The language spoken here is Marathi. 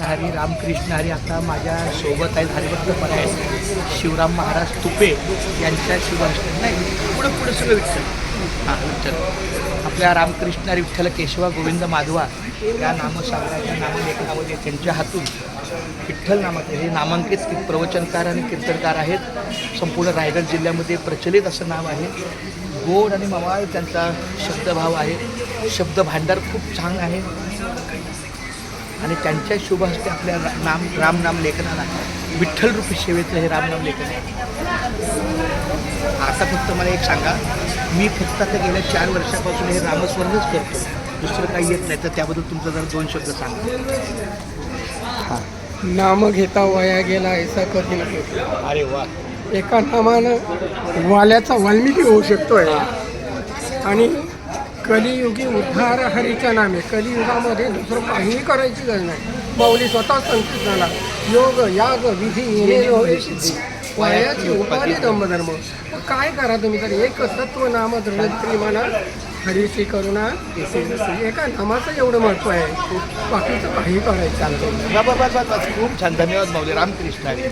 रामकृष्ण हरी रामकृष्ण हरी. आता माझ्या सोबत आहेत हरिभक्त पर्याय शिवराम महाराज तुपे यांच्या शिवाष्ट नाही पुढं पुढं सगळं विठ्ठल. हां विठ्ठल आपल्या रामकृष्ण हरी विठ्ठल केशवा गोविंद माधवा या नामसागराच्या नामलेखनामध्ये त्यांच्या हातून विठ्ठल नामाचे हे नामांकित प्रवचनकार आणि कीर्तनकार आहेत. संपूर्ण रायगड जिल्ह्यामध्ये प्रचलित असं नाव आहे. गोड आणि मवाळ त्यांचा शब्दभाव आहे. शब्द भांडार खूप छान आहे आणि त्यांच्या शुभ हस्ते आपल्या रामनाम लेखनाला विठ्ठल रूपी सेवेचं हे रामनाम लेखन आहे. आता फक्त मला एक सांगा, मी फक्त आता गेल्या 4 वर्षापासून हे रामस्मरणच करतो, दुसरं काही येत नाही. तर त्याबद्दल तुमचं जरा 2 शब्द सांगा. हां. नाम घेता वया गेला ऐसा कधी नाही. अरे वा. एका नामानं वाल्याचा वाल्मिकी होऊ शकतोय. आणि कलियुगी उद्धार हरीच्या नामे. कलियुगामध्ये दुसरं काहीही करायची गरज नाही. माऊली स्वतः संकेत झाला, योग याग विधी येणे होय सिद्धी, वयाची उपाधी धम्मधर्म. काय करा तुम्ही तर एक तत्व नाम दृढ म्हणा, हरीची करुणा येथे नसेल. एका नामाचं एवढं महत्त्व आहे, बाकीचं काही करायचं चालतं. बस खूप छान. धन्यवाद माऊली. रामकृष्ण हरी.